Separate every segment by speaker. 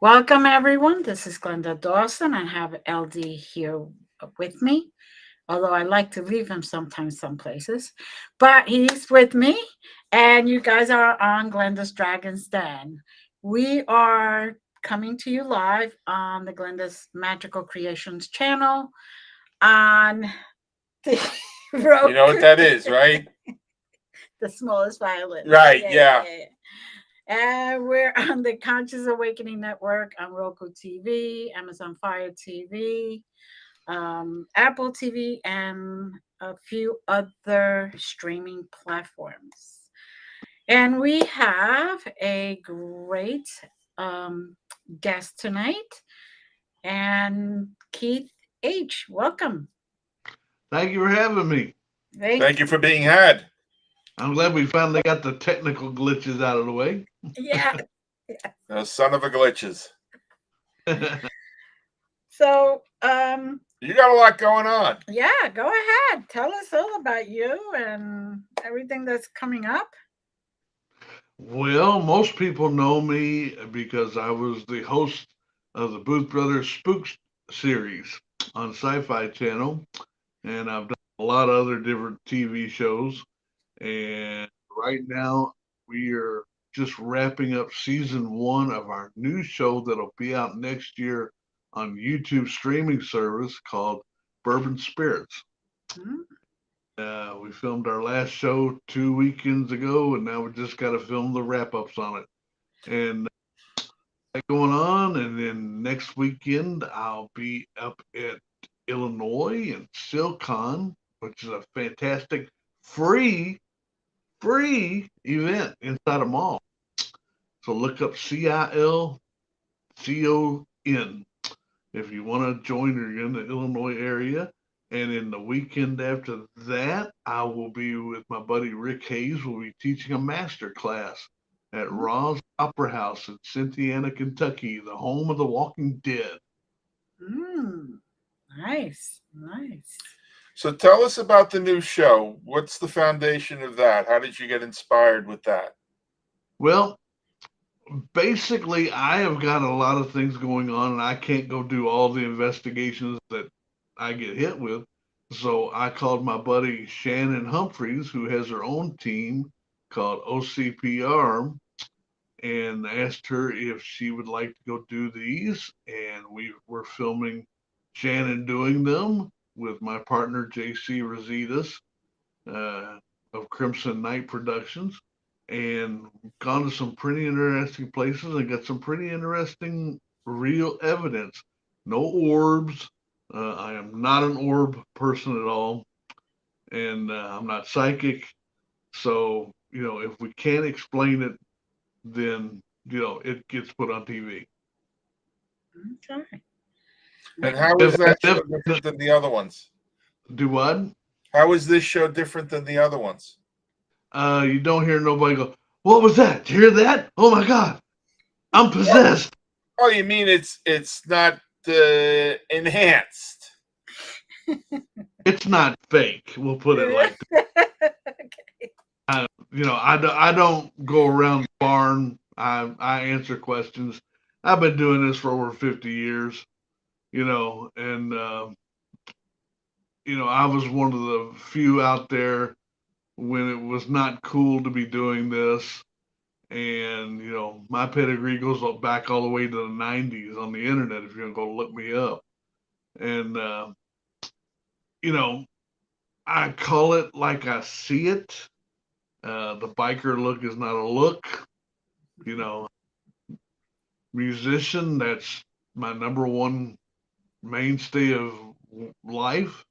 Speaker 1: Welcome, everyone. This is Glenda Dawson. I have LD here with me, although I like to leave him sometimes, some places. But he's with me, and you guys are on Glenda's Dragon's Den. We are coming to you live on the Glenda's Magical Creations channel on the
Speaker 2: You know what
Speaker 1: Roku,
Speaker 2: that is, right?
Speaker 1: the smallest violin.
Speaker 2: Right, yeah.
Speaker 1: And we're on the Conscious Awakening Network on Roku TV, Amazon Fire TV, Apple TV, and a few other streaming platforms. And we have a great um, guest tonight, and Keith H. Welcome.
Speaker 3: Thank you for having me.
Speaker 2: Thank you for being had.
Speaker 3: I'm glad we finally got the technical glitches out of the way.
Speaker 1: Yeah.
Speaker 2: Son of a glitches.
Speaker 1: So,
Speaker 2: You got a lot going on.
Speaker 1: yeah, go ahead. Tell us all about you and everything that's coming up.
Speaker 3: Well, most people know me because I was the host of the Booth Brothers Spooked series on Syfy Channel, and I've done a lot of other different TV shows. And right now, we are just wrapping up season 1 of our new show that'll be out next year on YouTube streaming service called Bourbon Spirits.
Speaker 1: Hmm.
Speaker 3: We filmed our last show 2 weekends ago, and now we just got to film the wrap ups on it. And that going on, and then next weekend I'll be up at Illinois and SilCon, which is a fantastic free event inside a mall. So look up CILCON if you want to join or you're in the Illinois area. And in the weekend after that, I will be with my buddy Rick Hayes. We'll be teaching a master class at Ross Opera House in Cynthiana, Kentucky, the home of the Walking Dead.
Speaker 1: Nice, nice.
Speaker 2: So tell us about the new show. What's the foundation of that? How did you get inspired with that?
Speaker 3: Well, basically, I have got a lot of things going on, and I can't go do all the investigations that I get hit with. So I called my buddy Shannon Humphreys, who has her own team called OCPR, and asked her if she would like to go do these. And we were filming Shannon doing them with my partner JC Rositas of Crimson Night Productions, and gone to some pretty interesting places and got some pretty interesting real evidence. No orbs. I am not an orb person at all, and I'm not psychic. So, if we can't explain it, then, it gets put on TV.
Speaker 1: Okay.
Speaker 2: And how is that show different than the other ones?
Speaker 3: Do what?
Speaker 2: How is this show different than the other ones?
Speaker 3: You don't hear nobody go, "What was that? Did you hear that? Oh my God, I'm possessed."
Speaker 2: Oh, you mean it's not enhanced?
Speaker 3: It's not fake. We'll put it like that.
Speaker 1: Okay.
Speaker 3: I don't go around the barn. I answer questions. I've been doing this for over 50 years, and I was one of the few out there when it was not cool to be doing this. And, my pedigree goes back all the way to the 90s on the internet if you're going to go look me up. And, I call it like I see it. The biker look is not a look. Musician, that's my number one mainstay of life.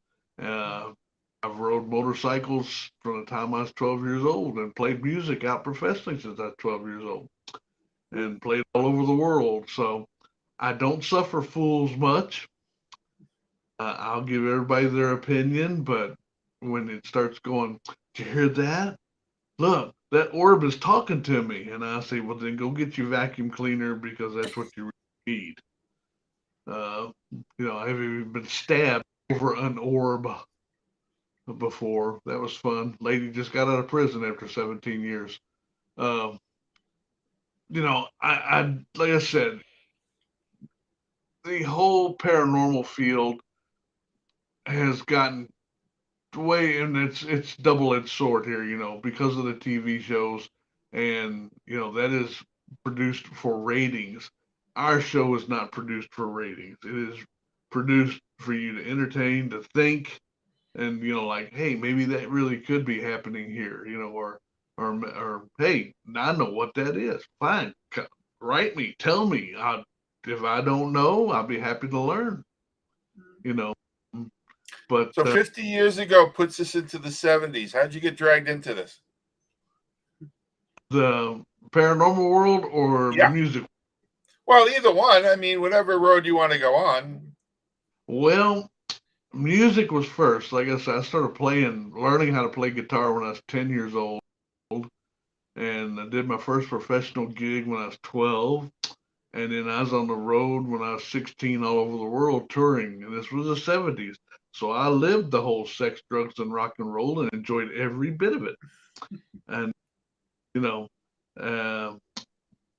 Speaker 3: I've rode motorcycles from the time I was 12 years old and played music out professionally since I was 12 years old and played all over the world. So I don't suffer fools much. I'll give everybody their opinion, but when it starts going, "Did you hear that? Look, that orb is talking to me." And I say, "Well, then go get your vacuum cleaner because that's what you need." I've even been stabbed over an orb before. That was fun. Lady just got out of prison after 17 years. I like I said, the whole paranormal field has gotten way, and it's double-edged sword here, because of the TV shows, and that is produced for ratings. Our show is not produced for ratings. It is produced for you to entertain, to think, and like, hey, maybe that really could be happening here, or hey, I know what that is. Fine, write me, tell me. If I don't know, I'll be happy to learn. You know, but
Speaker 2: So 50 years ago puts us into the 70s. How'd you get dragged into this?
Speaker 3: the paranormal world or the
Speaker 2: Yeah.
Speaker 3: music?
Speaker 2: Well, either one. I mean, whatever road you want to go on.
Speaker 3: Well, music was first. Like I said, I started learning how to play guitar when I was 10 years old. And I did my first professional gig when I was 12. And then I was on the road when I was 16 all over the world touring. And this was the 70s. So I lived the whole sex, drugs, and rock and roll and enjoyed every bit of it. And, you know, uh,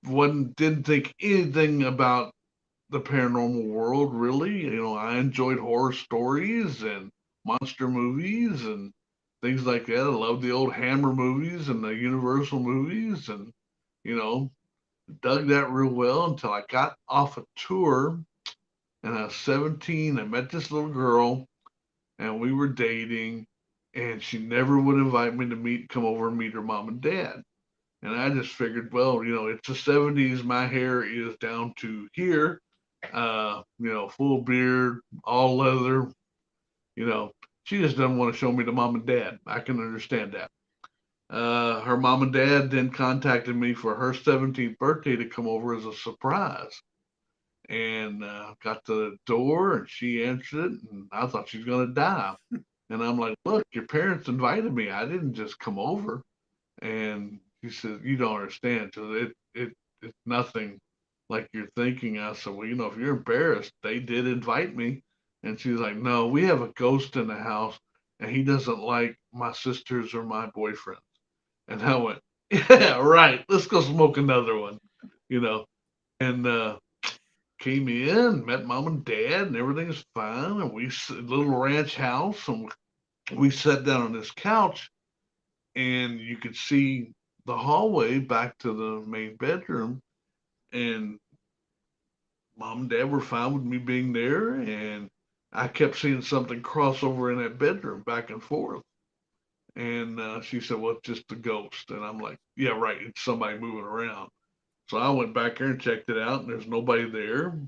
Speaker 3: didn't think anything about the paranormal world, really. I enjoyed horror stories and monster movies and things like that. I loved the old Hammer movies and the Universal movies, and you know, dug that real well until I got off a tour and I was 17. I met this little girl and we were dating, and she never would invite me to come over and meet her mom and dad. And I just figured, well, it's the 70s. My hair is down to here, full beard, all leather. You know, she just doesn't want to show me to mom and dad. I can understand that. Her mom and dad then contacted me for her 17th birthday to come over as a surprise. And got to the door and she answered it, and I thought she was going to die. And I'm like, look, your parents invited me. I didn't just come over. And he said, you don't understand. So it's nothing like you're thinking. I said, well, if you're embarrassed, they did invite me. And she's like, no, we have a ghost in the house and he doesn't like my sisters or my boyfriend. And I went, yeah, right. Let's go smoke another one, you know. And came in, met mom and dad, and everything's fine. And little ranch house, and we sat down on this couch, and you could see the hallway back to the main bedroom. And mom and dad were fine with me being there, and I kept seeing something cross over in that bedroom back and forth. And she said, well, it's just a ghost. And I'm like, yeah, right. It's somebody moving around. So I went back there and checked it out, and there's nobody there.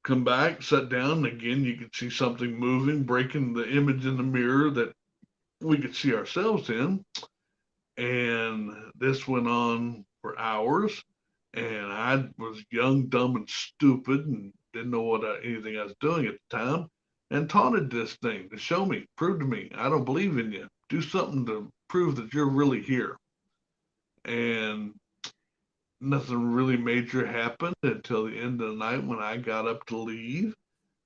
Speaker 3: Come back, sat down, and again, you could see something moving, breaking the image in the mirror that we could see ourselves in. And this went on for hours. And I was young, dumb, and stupid, and didn't know anything I was doing at the time. And taunted this thing to show me, prove to me, I don't believe in you. Do something to prove that you're really here. And nothing really major happened until the end of the night when I got up to leave.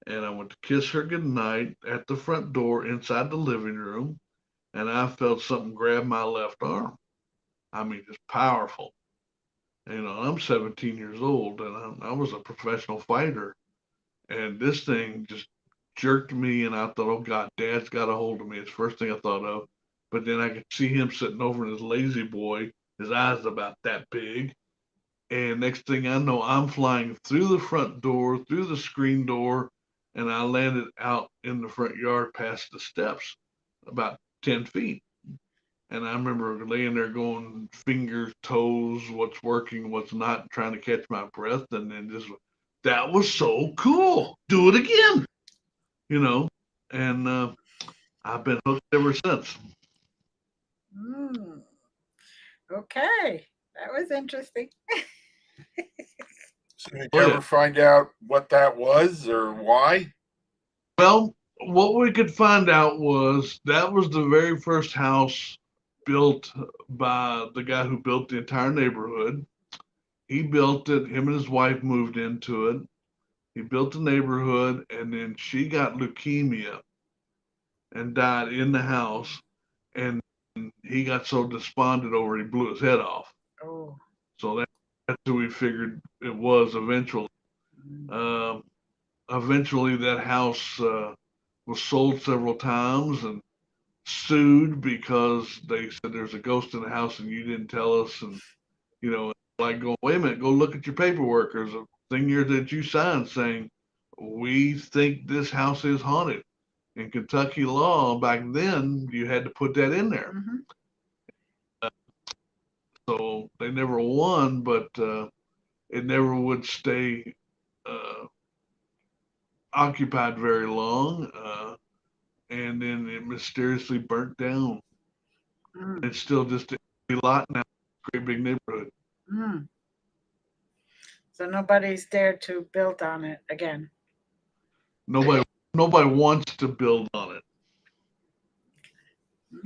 Speaker 3: And I went to kiss her goodnight at the front door inside the living room. And I felt something grab my left arm. I mean, just powerful. I'm 17 years old and I was a professional fighter. And this thing just jerked me, and I thought, oh God, Dad's got a hold of me. It's the first thing I thought of. But then I could see him sitting over in his lazy boy, his eyes about that big. And next thing I know, I'm flying through the front door, through the screen door, and I landed out in the front yard past the steps about 10 feet. And I remember laying there going fingers, toes, what's working, what's not, trying to catch my breath. And then that was so cool. Do it again, you know. And I've been hooked ever since.
Speaker 1: Mm, okay, that was interesting.
Speaker 2: So did
Speaker 3: Oh,
Speaker 2: you
Speaker 3: yeah.
Speaker 2: ever find out what that was or why?
Speaker 3: Well, what we could find out was that was the very first house built by the guy who built the entire neighborhood. He built it, him and his wife moved into it. He built the neighborhood, and then she got leukemia and died in the house. And he got so despondent over it, he blew his head off.
Speaker 1: Oh,
Speaker 3: So that's who we figured it was eventually. Um, Eventually, that house was sold several times and sued because they said there's a ghost in the house and you didn't tell us. And, like going, wait a minute, go look at your paperwork. There's a thing here that you signed saying, we think this house is haunted. In Kentucky law back then, you had to put that in there.
Speaker 1: Mm-hmm.
Speaker 3: So they never won, but it never would stay occupied very long. And then it mysteriously burnt down.
Speaker 1: Mm.
Speaker 3: It's still just a lot now, great big neighborhood.
Speaker 1: Mm. So nobody's there to build on it again.
Speaker 3: Nobody, nobody wants to build on it.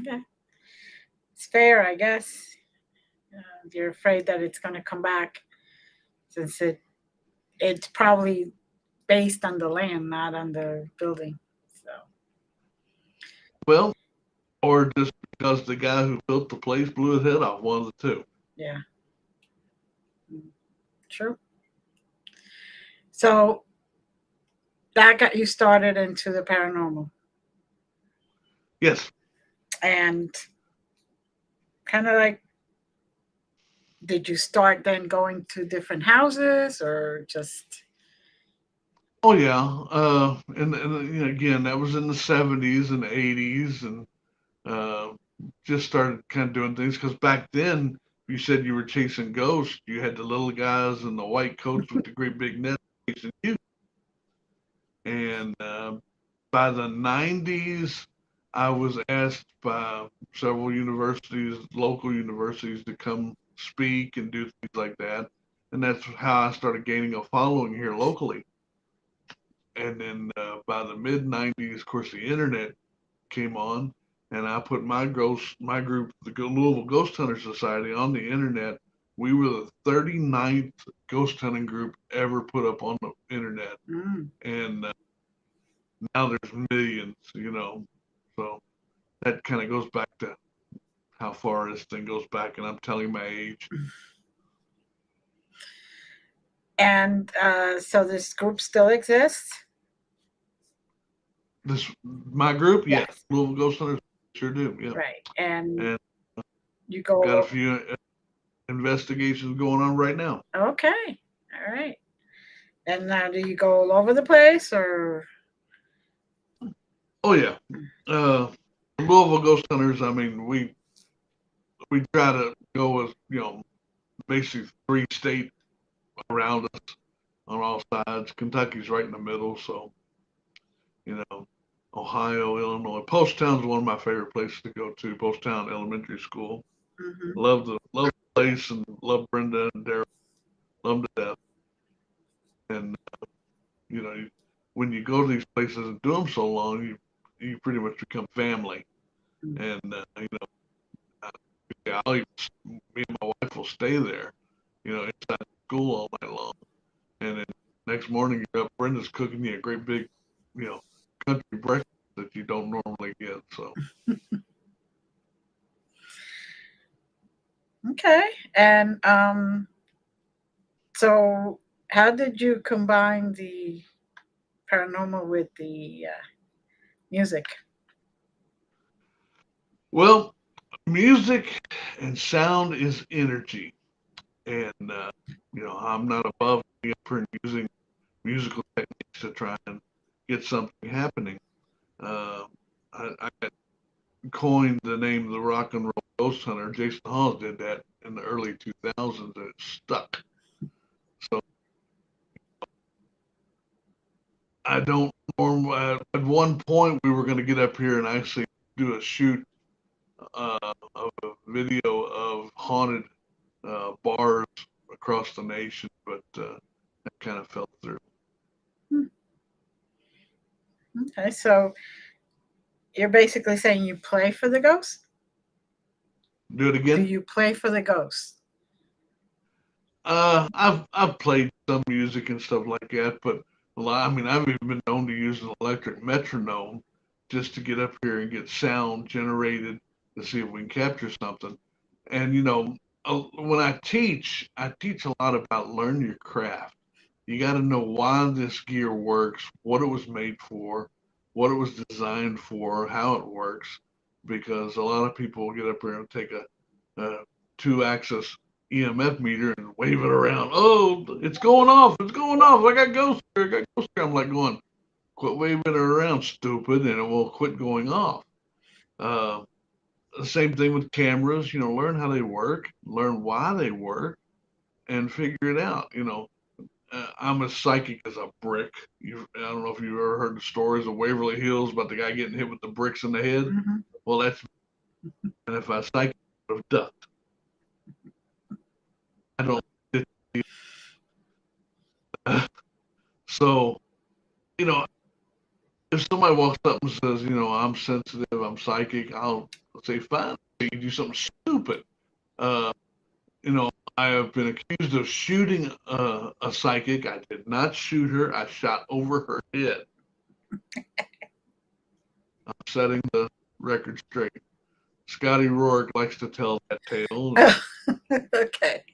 Speaker 1: Okay. It's fair, I guess. You're afraid that it's going to come back since it's probably based on the land, not on the building. So,
Speaker 3: Well, or just because the guy who built the place blew his head off, one of the two.
Speaker 1: yeah. True. So that got you started into the paranormal.
Speaker 3: Yes.
Speaker 1: And kind of like, did you start then going to different houses or just?
Speaker 3: Oh yeah. And again, that was in the 70s and 80s, and uh, just started kind of doing things because back then you said you were chasing ghosts. You had the little guys in the white coats with the great big nets chasing you. And by the 90s, I was asked by several universities, local universities, to come speak and do things like that. And that's how I started gaining a following here locally. And then by the mid 90s, of course, the internet came on, and I put my group, the Louisville Ghost Hunters Society, on the internet. We were the 39th ghost hunting group ever put up on the internet.
Speaker 1: Mm.
Speaker 3: And now there's millions, So that kind of goes back to how far this thing goes back, and I'm telling my age.
Speaker 1: And so this group still exists?
Speaker 3: My group, yes.
Speaker 1: Yes.
Speaker 3: Louisville Ghost Hunters, sure do, yeah.
Speaker 1: Right. And
Speaker 3: And
Speaker 1: you go.
Speaker 3: got a few investigations going on right now.
Speaker 1: Okay. All right. And now do you go all over the place or?
Speaker 3: Oh yeah. Louisville Ghost Hunters, I mean, we try to go with, basically 3 states around us on all sides. Kentucky's right in the middle, so Ohio, Illinois. Poasttown's one of my favorite places to go to. Poasttown Elementary School.
Speaker 1: Mm-hmm.
Speaker 3: Love the place and love Brenda and Daryl. Love them to death. And when you go to these places and do them so long, you pretty much become family. And I'll even, me and my wife will stay there, inside school all night long. And then next morning you're up, Brenda's cooking you a great big, country breakfast that you don't normally get. So.
Speaker 1: Okay. And so how did you combine the paranormal with the music?
Speaker 3: Well, music and sound is energy. And, I'm not above being up here using musical techniques to try and get something happening. I got coined the name of the rock and roll ghost hunter. Jason Hawes did that in the early 2000s, and it stuck. So I don't normally. At one point, we were going to get up here and actually do a shoot of a video of haunted bars across the nation, but that kind of fell through.
Speaker 1: Okay, so you're basically saying you play for the ghosts?
Speaker 3: Do it
Speaker 1: Do
Speaker 3: again?
Speaker 1: you play for the ghosts?
Speaker 3: I've played some music and stuff like that, but I've even been known to use an electric metronome just to get up here and get sound generated to see if we can capture something. And when I teach a lot about learn your craft. You got to know why this gear works, what it was made for, what it was designed for, how it works, because a lot of people will get up there and take a 2-axis EMF meter and wave it around. Oh, it's going off. It's going off. I got ghosts here. I got ghosts here. I'm like going, quit waving it around, stupid, and it will quit going off. The same thing with cameras, learn how they work, learn why they work, and figure it out. I'm as psychic as a brick. I don't know if you've ever heard the stories of Waverly Hills about the guy getting hit with the bricks in the head.
Speaker 1: Mm-hmm.
Speaker 3: Well, that's, and if I psychic, I would have ducked. I don't. So, if somebody walks up and says, I'm sensitive, I'm psychic, I'll say, fine, you do something stupid. Uh, I have been accused of shooting a psychic. I did not shoot her. I shot over her head. I'm setting the record straight. Scotty Rourke likes to tell that tale.
Speaker 1: Okay.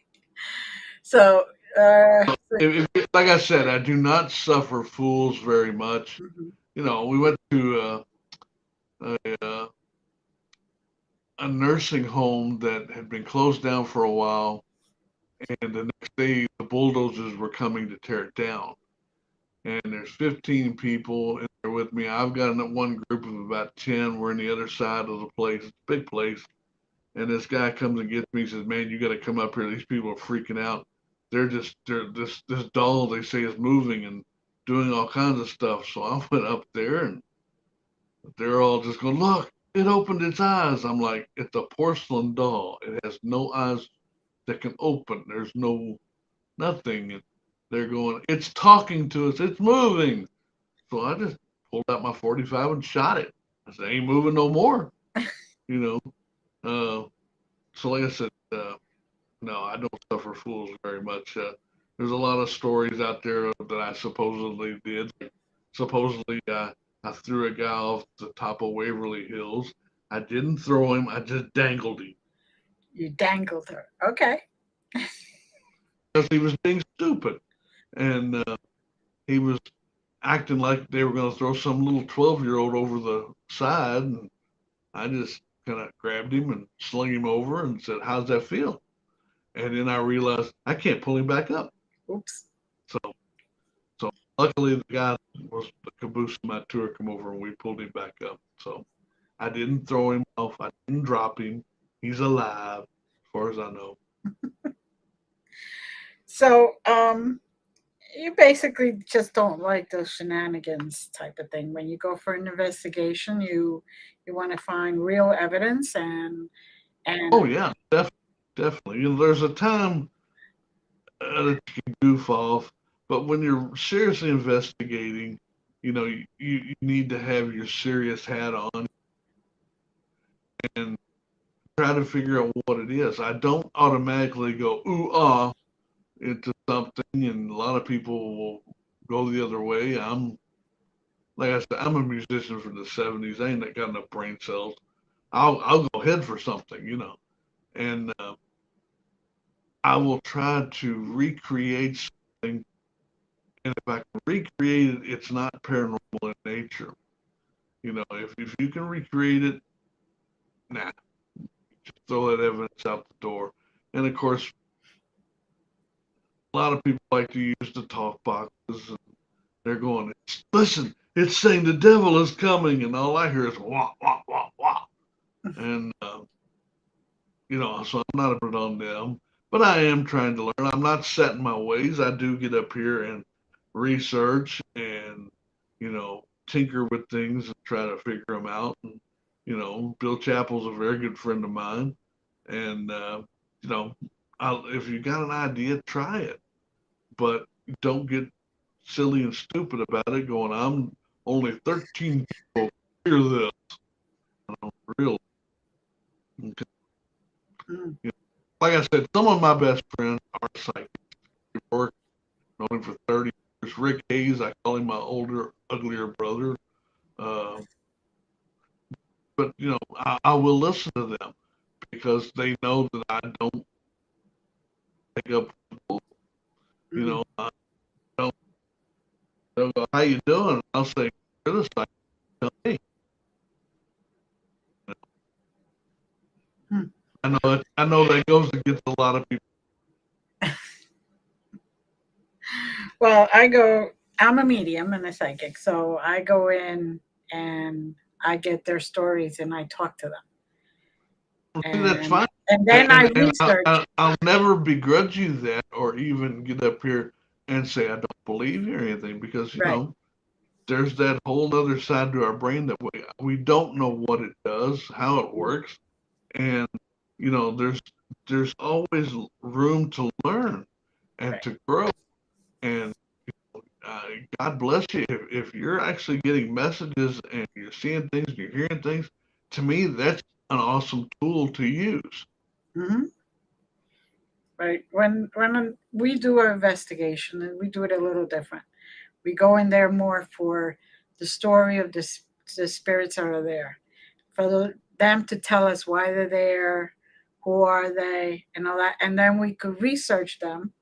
Speaker 1: So,
Speaker 3: like I said, I do not suffer fools very much.
Speaker 1: mm-hmm.
Speaker 3: We went to a nursing home that had been closed down for a while, and the next day the bulldozers were coming to tear it down. And there's 15 people in there with me. I've got one group of about 10. We're in the other side of the place. It's a big place. And this guy comes and gets me. He says, "Man, you got to come up here. These people are freaking out. They're this doll they say is moving and doing all kinds of stuff." So I went up there, and they're all just going, "Look, it opened its eyes." I'm like, "It's a porcelain doll. It has no eyes that can open. There's nothing." And they're going, "It's talking to us. It's moving." So I just pulled out my 45 and shot it. I said, "Ain't moving no more." So like I said, no, I don't suffer fools very much. There's a lot of stories out there that I supposedly did. Supposedly, I threw a guy off the top of Waverly Hills. I didn't throw him. I just dangled him.
Speaker 1: You dangled her. Okay.
Speaker 3: Because he was being stupid. And he was acting like they were going to throw some little 12-year-old over the side. And I just kind of grabbed him and slung him over and said, "How's that feel?" And then I realized I can't pull him back up.
Speaker 1: Oops.
Speaker 3: So luckily the guy was the caboose of my tour come over and we pulled him back up. So I didn't throw him off. I didn't drop him. He's alive, as far as I know.
Speaker 1: So, you basically just don't like those shenanigans type of thing. When you go for an investigation, you want to find real evidence and
Speaker 3: Oh yeah, definitely. There's a time that you can goof off, but when you're seriously investigating, you need to have your serious hat on and try to figure out what it is. I don't automatically go ooh ah into something, and a lot of people will go the other way. Like I said, I'm a musician from the '70s. I ain't got enough brain cells. I'll go head for something, and I will try to recreate something. And if I can recreate it, it's not paranormal in nature. If you can recreate it, nah, just throw that evidence out the door. And of course, a lot of people like to use the talk boxes, and they're going, "Listen, it's saying the devil is coming," and all I hear is wah wah wah wah. And so I'm not a bit on them, but I am trying to learn. I'm not set in my ways. I do get up here and research and tinker with things and try to figure them out. And Bill Chappell's a very good friend of mine, and if you got an idea, try it, but don't get silly and stupid about it. Going, "I'm only 13 people hear this." Really. Okay.
Speaker 1: mm,
Speaker 3: Like I said, some of my best friends are psychics. We've worked, known him for 30 years. Rick Hayes, I call him my older, uglier brother. Uh, but I will listen to them because they know that I don't pick up.
Speaker 1: mm,
Speaker 3: I don't They'll go, "How you doing?" I'll say, "You're the psychic. Tell me."
Speaker 1: Hmm.
Speaker 3: I know that goes against a lot of people.
Speaker 1: Well, I'm a medium and a psychic, so I go in and I get their stories and I talk to them.
Speaker 3: See, that's
Speaker 1: And
Speaker 3: fine.
Speaker 1: and then I
Speaker 3: And
Speaker 1: research.
Speaker 3: I'll never begrudge you that, or even get up here and say I don't believe you or anything, because
Speaker 1: Right.
Speaker 3: there's that whole other side to our brain that we don't know what it does, how it works, and there's always room to learn and
Speaker 1: Right.
Speaker 3: to grow. And uh, God bless you if you're actually getting messages and you're seeing things, and you're hearing things. To me, that's an awesome tool to use.
Speaker 1: Hmm. Right. When we do our investigation, and we do it a little different. We go in there more for the story of the spirits that are there, for them to tell us why they're there, who are they, and all that, and then we could research them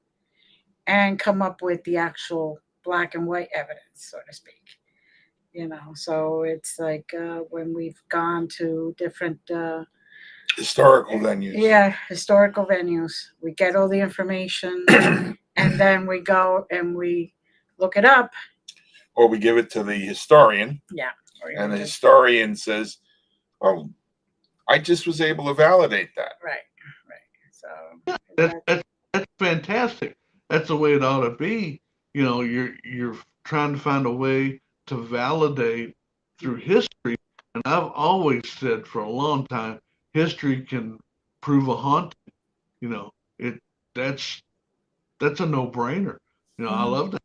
Speaker 1: and come up with the actual black and white evidence, so to speak. So it's like when we've gone to different
Speaker 2: Historical venues.
Speaker 1: yeah, historical venues, we get all the information and then we go and we look it up.
Speaker 2: Or we give it to the historian,
Speaker 1: Yeah.
Speaker 2: and the historian says, "Oh, I just was able to validate that."
Speaker 1: Right, right. So
Speaker 3: That's that's fantastic. That's the way it ought to be. You're trying to find a way to validate through history. And I've always said for a long time, history can prove a haunting. You know, it that's that's a no-brainer. I
Speaker 1: mhm.
Speaker 3: love that.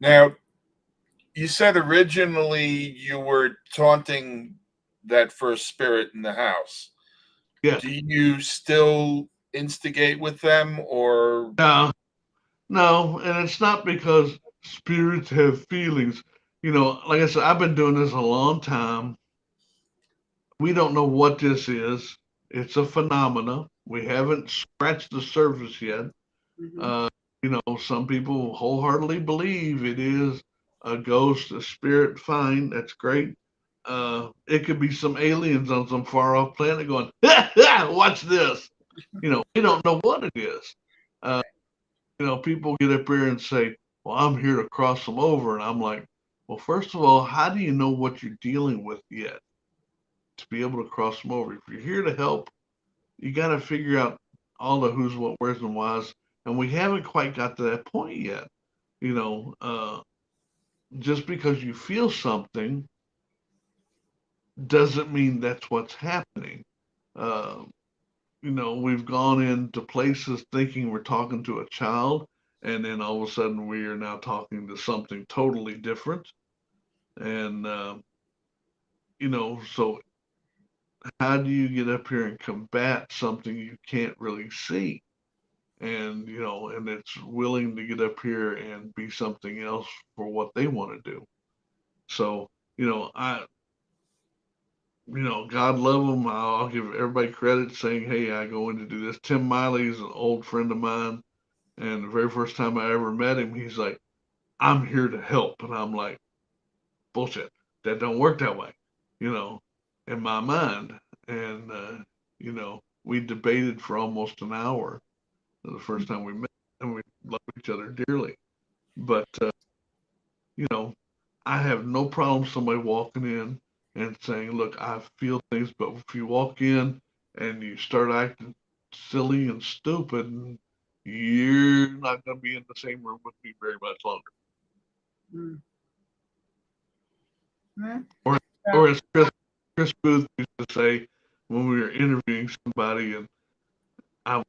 Speaker 2: Now, you said originally you were taunting that first spirit in the house.
Speaker 3: Yeah.
Speaker 2: Do you still instigate with them, or
Speaker 3: No, no, and it's not because spirits have feelings. Like I said, I've been doing this a long time. We don't know what this is. It's a phenomena. We haven't scratched the surface yet.
Speaker 1: Mhm.
Speaker 3: Uh, some people wholeheartedly believe it is a ghost, a spirit. Fine, that's great. It could be some aliens on some far off planet going, watch this. We don't know what it is. Uh, People get up here and say, well, I'm here to cross them over. And I'm like, well, first of all, how do you know what you're dealing with yet to be able to cross them over? If you're here to help, you got to figure out all the who's, what, where's, and why's. And we haven't quite got to that point yet. You know, uh, just because you feel something doesn't mean that's what's happening. Uh, we've gone into places thinking we're talking to a child, and then all of a sudden we are now talking to something totally different. And, so how do you get up here and combat something you can't really see? And it's willing to get up here and be something else for what they want to do. So, I, God love them. I'll give everybody credit saying, hey, I go in to do this. Tim Miley's an old friend of mine. And the very first time I ever met him, he's like, I'm here to help. And I'm like, bullshit. That don't work that way, you know, in my mind. And, we debated for almost an hour the first time we met, and we love each other dearly. But, you know, I have no problem somebody walking in and saying, look, I feel things, but if you walk in and you start acting silly and stupid, you're not going to be in the same room with me very much longer.
Speaker 1: Mm. Yeah.
Speaker 3: Or,
Speaker 1: So,
Speaker 3: or as Chris Booth used to say when we were interviewing somebody, and I would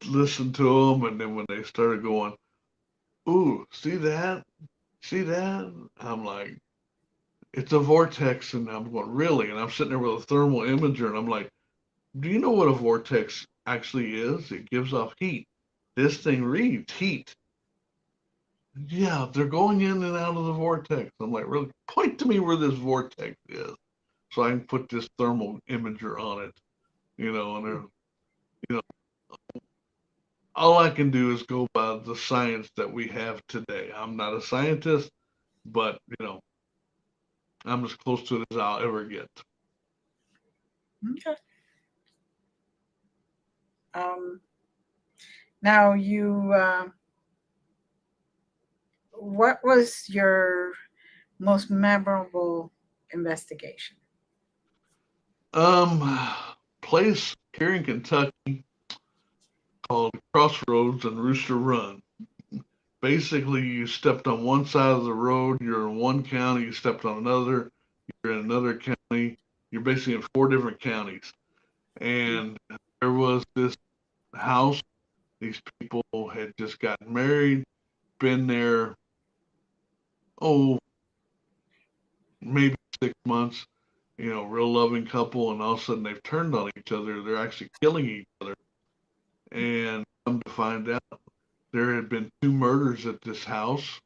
Speaker 3: listen to them, and then when they started going, ooh, see that? See that? I'm like, it's a vortex. And I'm going, really? And I'm sitting there with a thermal imager, and I'm like, do you know what a vortex actually is? It gives off heat. This thing reads heat. Yeah, they're going in and out of the vortex. I'm like, really? Point to me where this vortex is so I can put this thermal imager on it, and they're, you know, all I can do is go by the science that we have today. I'm not a scientist, but I'm as close to it as I'll ever get.
Speaker 1: Okay. Um, now what was your most memorable investigation?
Speaker 3: Um, Place here in Kentucky called Crossroads and Rooster Run. Basically, you stepped on one side of the road, you're in one county, you stepped on another, you're in another county, you're basically in four different counties. And there was this house, these people had just gotten married, been there, oh, maybe 6 months, real loving couple, and all of a sudden they've turned on each other. They're actually killing each other. And come to find out, there had been two murders at this house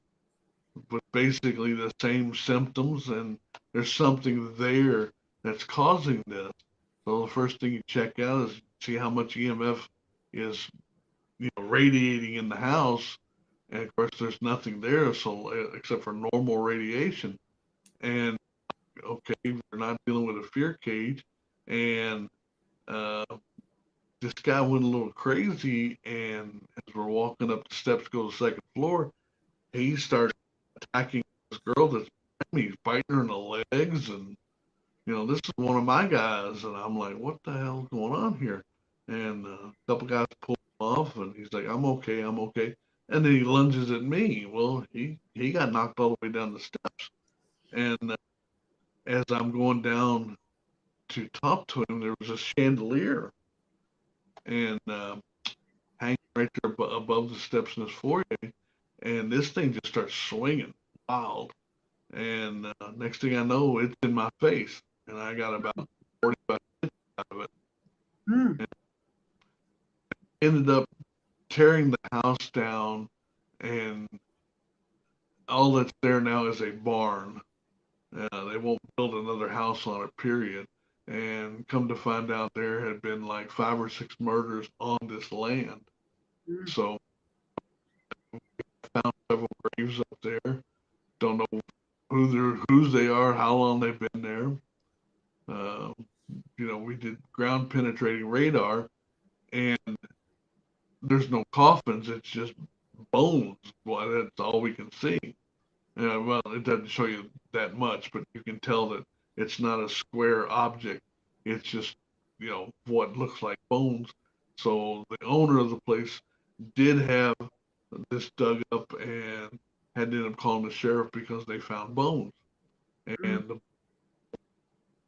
Speaker 3: with basically the same symptoms, and there's something there that's causing this. So the first thing you check out is see how much EMF is, radiating in the house, and of course there's nothing there, so except for normal radiation. And okay, we're not dealing with a fear cage, and uh, this guy went a little crazy, and as we're walking up the steps to go to the second floor, he starts attacking this girl that's behind me. He's biting her in the legs, and this is one of my guys, and I'm like, what the hell's going on here? And a couple guys pull him off, and he's like, I'm okay, I'm okay. And then he lunges at me. Well, he got knocked all the way down the steps, and as I'm going down to talk to him, there was a chandelier and hanging right there above the steps in this foyer, and this thing just starts swinging wild. And next thing I know, it's in my face, and I got about 45 minutes out of it.
Speaker 1: Mm.
Speaker 3: And ended up tearing the house down, and all that's there now is a barn. They won't build another house on it, period. And come to find out, there had been like 5 or 6 murders on this land.
Speaker 1: Mm.
Speaker 3: So I found several graves up there. Don't know whose they are, how long they've been there. Uh, we did ground penetrating radar, and there's no coffins. It's just bones. Well, that's all we can see. Well, it doesn't show you that much, but you can tell that it's not a square object. It's just, what looks like bones. So the owner of the place did have this dug up and had to end up calling the sheriff because they found bones.
Speaker 1: Mm.
Speaker 3: And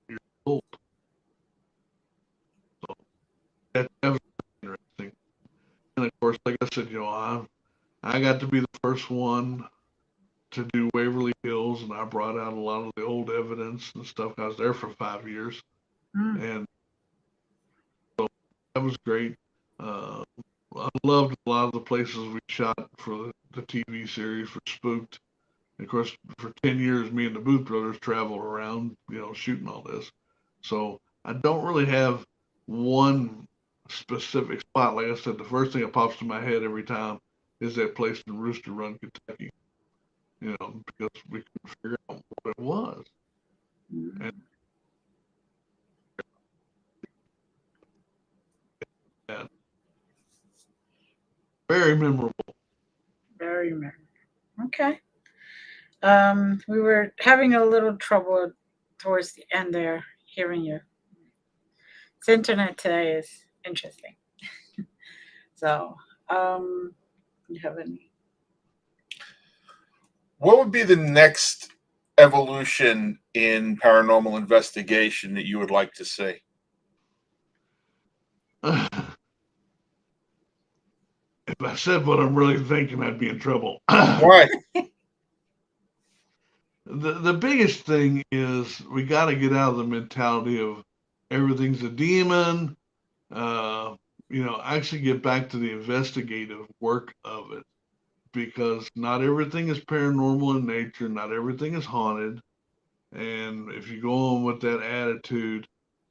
Speaker 3: the old. So that was interesting. And of course, like I said, I got to be the first one to do Waverly Hills, and I brought out a lot of the old evidence and stuff. I was there for 5 years,
Speaker 1: Mm.
Speaker 3: and so that was great. Uh, I loved a lot of the places we shot for the TV series for Spooked. And of course, for 10 years, me and the Booth brothers traveled around, shooting all this. So I don't really have one specific spot. Like I said, the first thing that pops to my head every time is that place in Rooster Run, Kentucky, because we couldn't figure out what it was. And
Speaker 1: Mm.
Speaker 3: that very memorable.
Speaker 1: Very merry. Okay. We were having a little trouble towards the end there, hearing you. This internet today is interesting. So, you have any?
Speaker 2: What would be the next evolution in paranormal investigation that you would like to see?
Speaker 3: If I said what I'm really thinking, I'd be in trouble.
Speaker 2: Why?
Speaker 3: The biggest thing is we got to get out of the mentality of everything's a demon. Actually get back to the investigative work of it, because not everything is paranormal in nature, not everything is haunted. And if you go on with that attitude,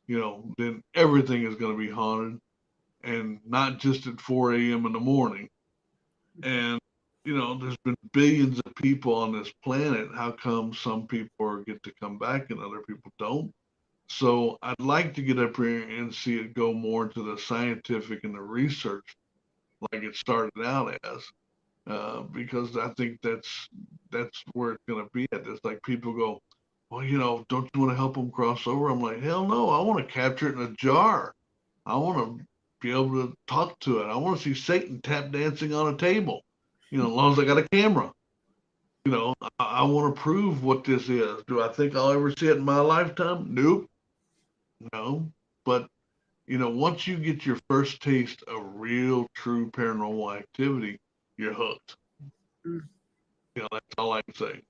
Speaker 3: then everything is going to be haunted. and not just at 4 a.m. in the morning. And, there's been billions of people on this planet. How come some people get to come back and other people don't? So I'd like to get up here and see it go more into the scientific and the research like it started out as, because I think that's where it's going to be at. It's like people go, well, don't you want to help them cross over? I'm like, hell no, I want to capture it in a jar. I want to be able to talk to it. I want to see Satan tap dancing on a table, as long as I got a camera. I want to prove what this is. Do I think I'll ever see it in my lifetime? Nope. No. But, once you get your first taste of real, true paranormal activity, you're hooked.
Speaker 1: Mm.
Speaker 3: That's all I can say.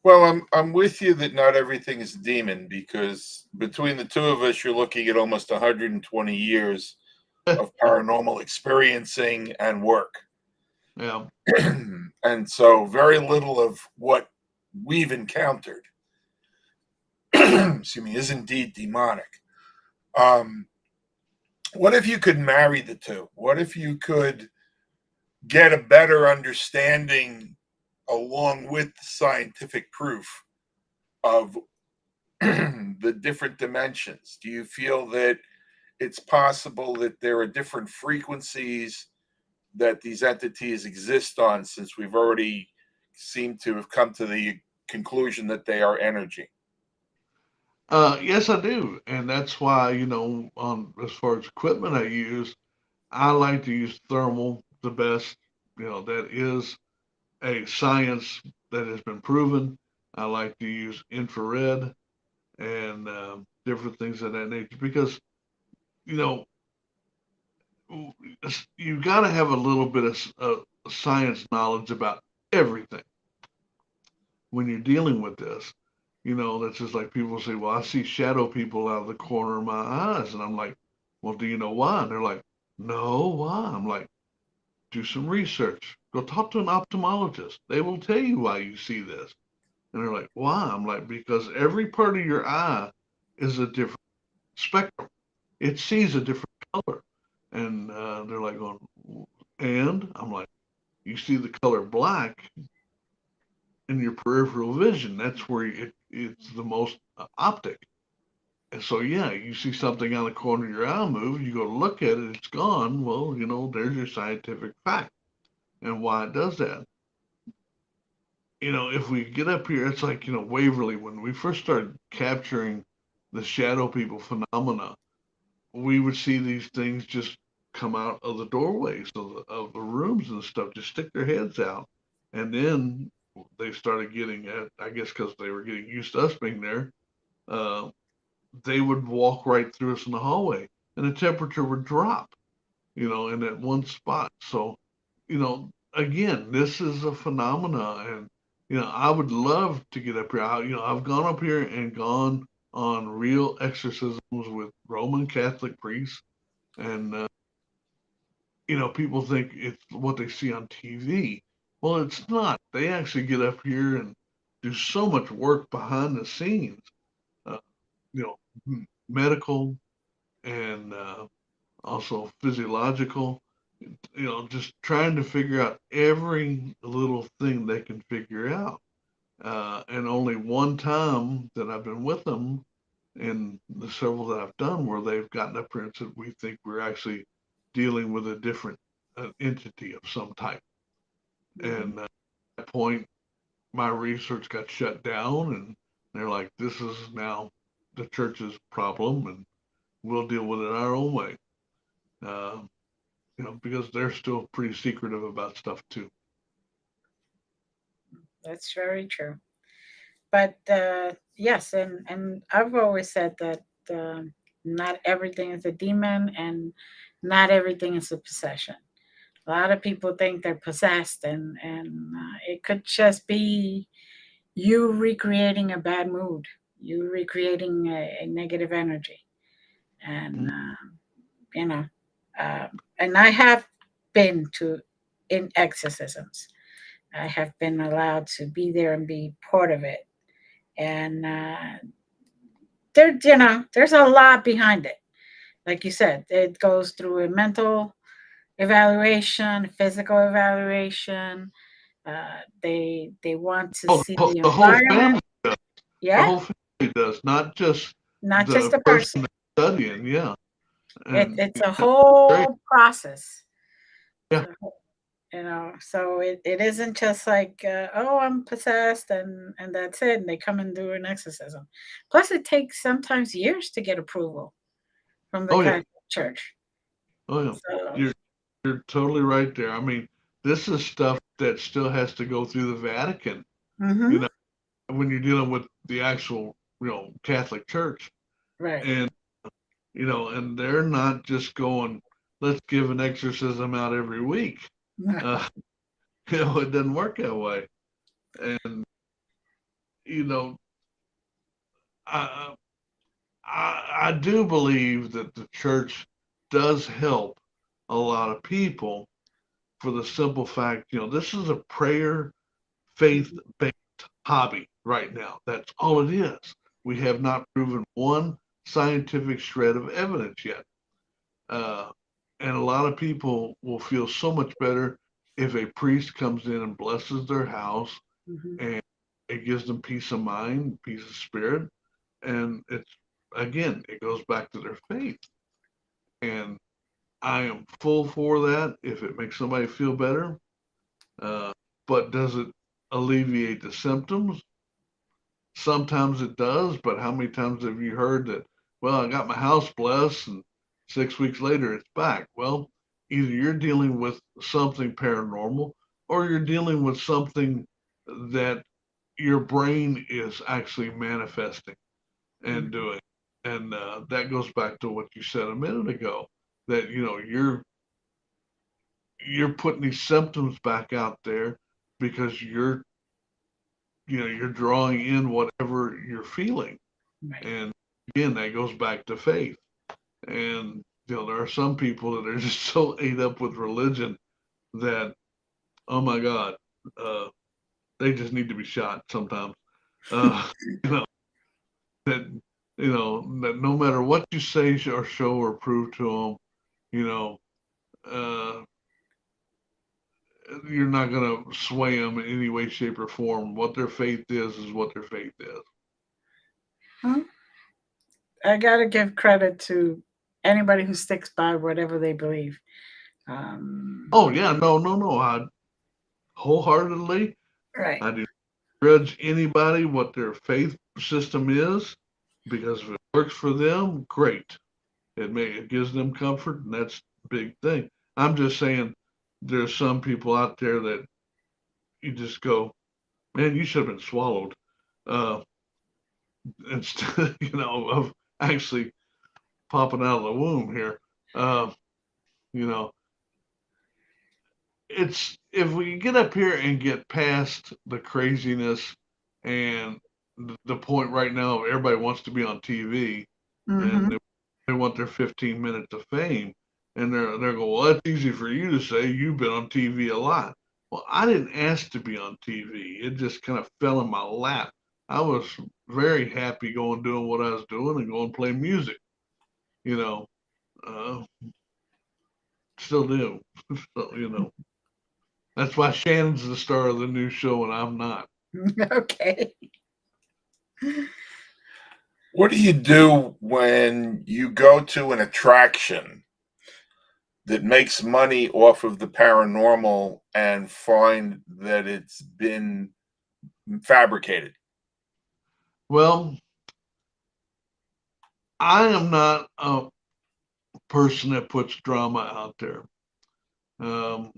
Speaker 2: Well, I'm with you that not everything is demon, because between the two of us, you're looking at almost 120 years of paranormal experiencing and work.
Speaker 3: Yeah.
Speaker 2: And so very little of what we've encountered, excuse me, is indeed demonic. What if you could marry the two? What if you could get a better understanding along with the scientific proof of the different dimensions? Do you feel that it's possible that there are different frequencies that these entities exist on, since we've already seemed to have come to the conclusion that they are energy?
Speaker 3: Yes, I do. And that's why, as far as equipment I use, I like to use thermal the best. That is a science that has been proven. I like to use infrared and different things of that nature because, you know, you got to have a little bit of science knowledge about everything when you're dealing with this. That's just like people say, well, I see shadow people out of the corner of my eyes. And I'm like, well, do you know why? And they're like, no, why? I'm like, do some research. Go talk to an ophthalmologist. They will tell you why you see this. And they're like, why? I'm like, because every part of your eye is a different spectrum. It sees a different color. And they're like, going, and I'm like, you see the color black in your peripheral vision. That's where it's the most optic. And so, yeah, you see something on the corner of your eye move, you go to look at it, it's gone. Well, there's your scientific fact and why it does that. If we get up here, it's like, Waverly, when we first started capturing the shadow people phenomena, we would see these things just come out of the doorways of the rooms and stuff, just stick their heads out. And then they started getting at, I guess, because they were getting used to us being there, uh, they would walk right through us in the hallway and the temperature would drop, in that one spot. So, again, this is a phenomena. And, I would love to get up here. I've gone up here and gone on real exorcisms with Roman Catholic priests. And, people think it's what they see on TV. Well, it's not. They actually get up here and do so much work behind the scenes, uh, you know, medical and also physiological, just trying to figure out every little thing they can figure out. And only one time that I've been with them in the several that I've done where they've gotten up here and said, we think we're actually dealing with a different entity of some type.
Speaker 1: Mm-hmm.
Speaker 3: And at that point, my research got shut down, and they're like, this is now the church's problem, and we'll deal with it our own way. Uh, because they're still pretty secretive about stuff too.
Speaker 1: That's very true. But yes, and I've always said that not everything is a demon, and not everything is a possession. A lot of people think they're possessed, and it could just be you recreating a bad mood, you recreating a negative energy, and you know, and I have been to in exorcisms. I have been allowed to be there and be part of it, and there's a lot behind it. like you said, it goes through a mental evaluation, physical evaluation. They want to
Speaker 3: Oh,
Speaker 1: see the
Speaker 3: the whole
Speaker 1: environment.
Speaker 3: family does. The
Speaker 1: Yeah,
Speaker 3: whole family does, not just
Speaker 1: not just
Speaker 3: the
Speaker 1: a person.
Speaker 3: person that's studying. Yeah, and
Speaker 1: It's a
Speaker 3: great.
Speaker 1: whole process.
Speaker 3: Yeah.
Speaker 1: So it isn't just like, oh, I'm possessed and that's it, and they come and do an exorcism. Plus it takes sometimes years to get approval from the
Speaker 3: Oh yeah.
Speaker 1: Catholic Church.
Speaker 3: Oh yeah.
Speaker 1: So
Speaker 3: You're totally right there. I mean, this is stuff that still has to go through the Vatican. You
Speaker 1: mhm,
Speaker 3: know, when you're dealing with the actual, Catholic Church,
Speaker 1: right.
Speaker 3: and and they're not just going, let's give an exorcism out every week. Uh, it doesn't work that way. And you know, I I do believe that the church does help a lot of people for the simple fact, this is a prayer faith based hobby right now. That's all it is. We have not proven one scientific shred of evidence yet. Uh, and a lot of people will feel so much better if a priest comes in and blesses their house,
Speaker 1: Mhm.
Speaker 3: and it gives them peace of mind, peace of spirit. And again, it goes back to their faith. And I am full for that if it makes somebody feel better. Uh, but does it alleviate the symptoms? Sometimes it does, but how many times have you heard that, well, I got my house blessed and 6 weeks later it's back? Well, either you're dealing with something paranormal or you're dealing with something that your brain is actually manifesting and
Speaker 1: Mhm.
Speaker 3: doing. And that goes back to what you said a minute ago, that you're putting these symptoms back out there because you're drawing in whatever you're feeling.
Speaker 1: Right.
Speaker 3: And again, that goes back to faith. And there are some people that are just so ate up with religion that, oh my God, uh, they just need to be shot sometimes. Uh, you know that that no matter what you say or show or prove to them, you know, uh, you're not going to sway them in any way, shape, or form. What their faith is what their faith is.
Speaker 1: Well, I gotta give credit to anybody who sticks by whatever they believe. Um,
Speaker 3: Oh yeah, no, no, no. I wholeheartedly,
Speaker 1: right.
Speaker 3: I do not grudge anybody what their faith system is, because if it works for them, great. It gives them comfort, and that's a big thing. I'm just saying, there's some people out there that you just go, man, you should have been swallowed, uh, instead, of actually popping out of the womb here. Uh, you know, it's if we get up here and get past the craziness and the point right now of everybody wants to be on TV, and
Speaker 1: Mm-hmm.
Speaker 3: they want their 15 minutes of fame, and they're going, well, that's easy for you to say. You've been on TV a lot. Well, I didn't ask to be on TV. It just kind of fell in my lap. I was very happy going doing what I was doing and going play music. You know, uh, still do. So, that's why Shannon's the star of the new show and I'm not.
Speaker 1: Okay.
Speaker 2: What do you do when you go to an attraction that makes money off of the paranormal and find that it's been fabricated?
Speaker 3: Well, I am not a person that puts drama out there. Um,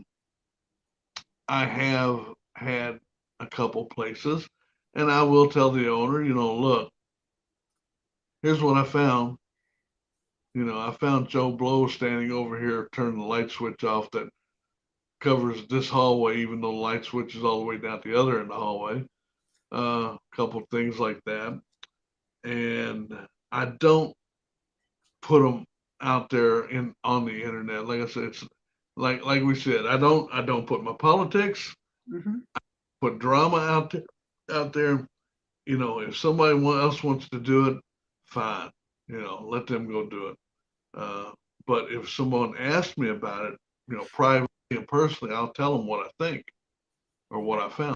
Speaker 3: I have had a couple places, and I will tell the owner, look, here's what I found. I found Joe Blow standing over here turning the light switch off that covers this hallway, even though the light switch is all the way down the other end of the hallway. A couple things like that. And I don't put them out there on the internet. Like I said, it's like we said, I don't put my politics,
Speaker 1: Mm-hmm.
Speaker 3: put drama out there. If somebody else wants to do it, fine. Let them go do it. But if someone asks me about it, privately and personally, I'll tell them what I think or what I found.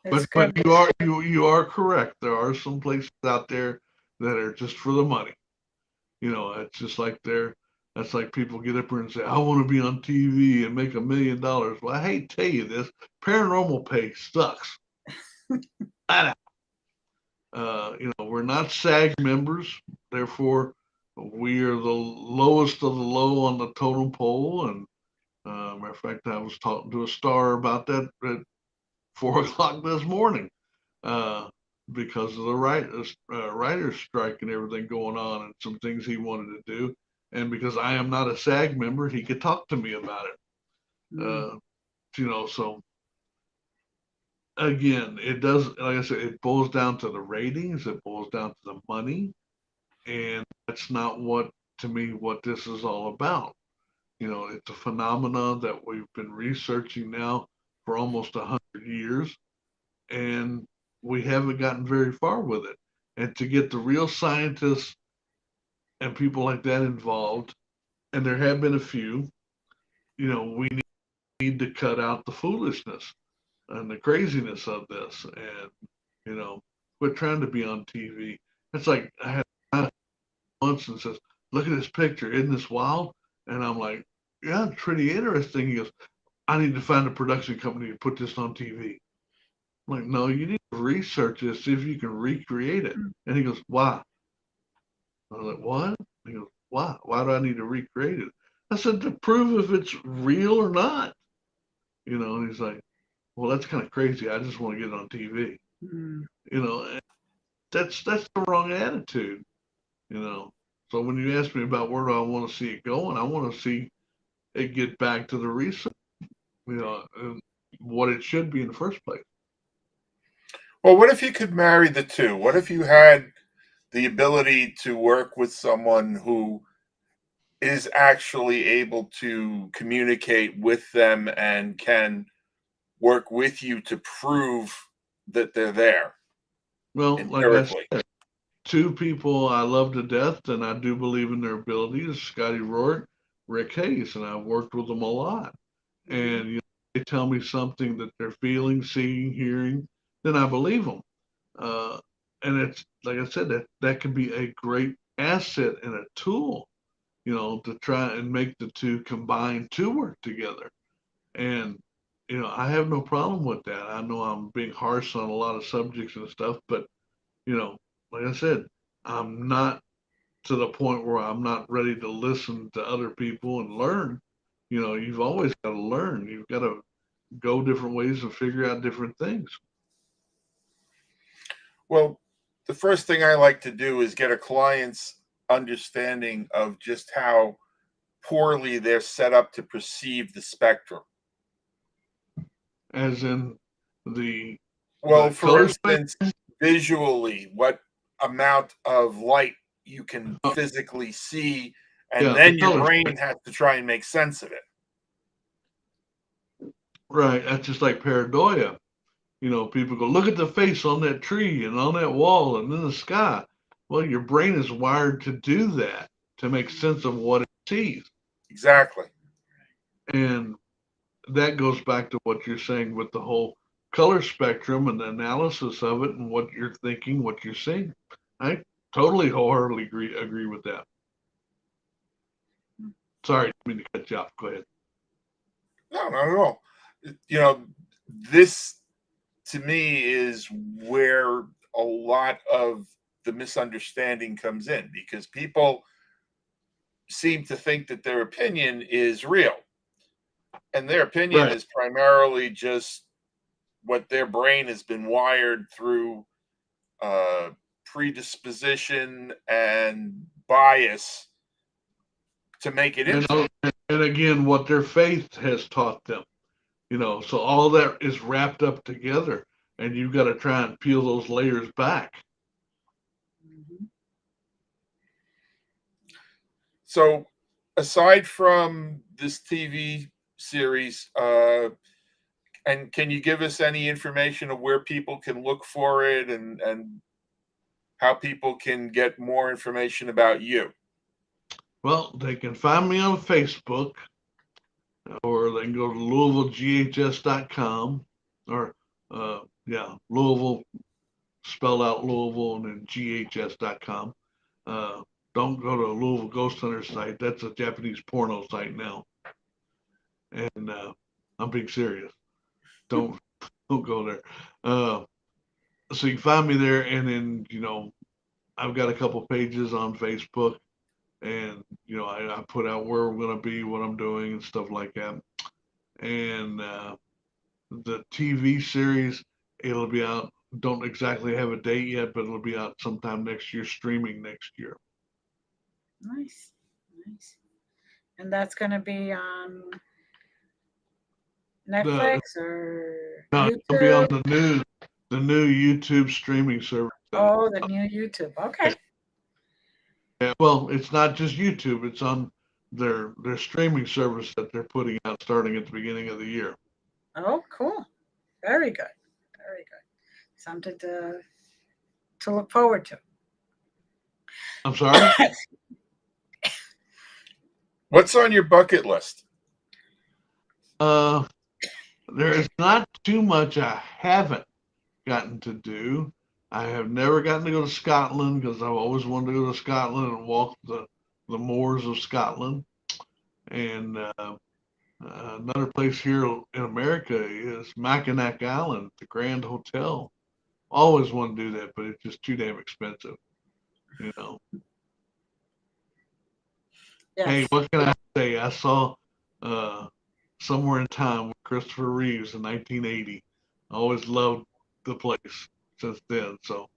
Speaker 1: It's
Speaker 3: But
Speaker 1: good.
Speaker 3: you are correct. There are some places out there that are just for the money. It's just like that's like people get up here and say, I want to be on TV and make $1 million. Well, I hate to tell you this, paranormal pay sucks. We're not SAG members, therefore we are the lowest of the low on the totem pole. And matter of fact, I was talking to a star about that at 4 o'clock this morning, because of the writers strike and everything going on, and some things he wanted to do. And because I am not a SAG member, he could talk to me about it. So again, it does, like I said, it boils down to the ratings, it boils down to the money, and that's not to me, what this is all about. It's a phenomenon that we've been researching now for almost 100 years, and we haven't gotten very far with it. And to get the real scientists and people like that involved, and there have been a few, we need to cut out the foolishness and the craziness of this, and quit trying to be on TV. It's like I had a once and says, "Look at this picture, isn't this wild?" And I'm like, "Yeah, it's pretty interesting." He goes, "I need to find a production company to put this on TV." I'm like, "No, you need to research this, see if you can recreate it." And he goes, "Why?" I was like, "What?" He goes, "Why? Why do I need to recreate it?" I said, "To prove if it's real or not." And he's like, "Well, that's kind of crazy. I just want to get it on TV." That's the wrong attitude. So when you ask me about where do I want to see it going, I want to see it get back to the research, and what it should be in the first place.
Speaker 2: Well, what if you could marry the two? What if you had the ability to work with someone who is actually able to communicate with them and can work with you to prove that they're there
Speaker 3: Well, like I
Speaker 2: empirically?
Speaker 3: said, two people I love to death, and I do believe in their abilities: Scotty Rourke, Rick Hayes, and I've worked with them a lot. And they tell me something that they're feeling, seeing, hearing, then I believe them. Uh, and it's like I said, that can be a great asset and a tool, to try and make the two combine to work together. And I have no problem with that. I know I'm being harsh on a lot of subjects and stuff, but like I said, I'm not to the point where I'm not ready to listen to other people and learn. You've always got to learn. You've got to go different ways and figure out different things.
Speaker 2: Well, the first thing I like to do is get a client's understanding of just how poorly they're set up to perceive the spectrum.
Speaker 3: As in the
Speaker 2: Well,
Speaker 3: the
Speaker 2: for
Speaker 3: color
Speaker 2: instance, visually, what amount of light you can
Speaker 3: spectrum.
Speaker 2: physically see, and
Speaker 3: Yeah, the
Speaker 2: then your
Speaker 3: color
Speaker 2: brain
Speaker 3: spectrum.
Speaker 2: has to try and make sense of it.
Speaker 3: Right. That's just like pareidoia. People go, look at the face on that tree and on that wall and in the sky. Well, your brain is wired to do that, to make sense of what it sees.
Speaker 2: Exactly.
Speaker 3: And that goes back to what you're saying with the whole color spectrum and the analysis of it and what you're thinking, what you're seeing. I totally wholeheartedly agree with that. Sorry, I didn't mean to cut you off. Go ahead.
Speaker 2: No, not at all. This to me is where a lot of the misunderstanding comes in, because people seem to think that their opinion is real, and their opinion
Speaker 3: Right.
Speaker 2: is primarily just what their brain has been wired through uh, predisposition and bias to make it into.
Speaker 3: And again, what their faith has taught them. So all that is wrapped up together, and you've got to try and peel those layers back.
Speaker 2: So, aside from this TV series, and can you give us any information of where people can look for it and how people can get more information about you.
Speaker 3: Well, they can find me on Facebook, or they can go to LouisvilleGHS.com, or Louisville, spelled out Louisville, and then GHS.com. Don't go to Louisville Ghost Hunters site. That's a Japanese porno site now. And I'm being serious. Don't go there. So you can find me there, and then I've got a couple pages on Facebook, and I put out where we're gonna be, what I'm doing, and stuff like that. And the TV series, it'll be out. Don't exactly have a date yet, but it'll be out sometime next year, streaming next year.
Speaker 1: Nice. And that's going to be on Netflix or
Speaker 3: No,
Speaker 1: YouTube?
Speaker 3: it'll be on the new YouTube streaming service.
Speaker 1: Oh, the new YouTube. Okay.
Speaker 3: Yeah, well, it's not just YouTube. It's on their streaming service that they're putting out starting at the beginning of the year.
Speaker 1: Oh, cool. Very good. Something to look forward to.
Speaker 3: I'm sorry?
Speaker 2: What's on your bucket list?
Speaker 3: There is not too much I haven't gotten to do. I have never gotten to go to Scotland because I've always wanted to go to Scotland and walk the moors of Scotland. And another place here in America is Mackinac Island, the Grand Hotel. Always want to do that, but it's just too damn expensive,
Speaker 1: Yes.
Speaker 3: Hey, what can I say? I saw Somewhere in Time with Christopher Reeves in 1980. I always loved the place since then. So,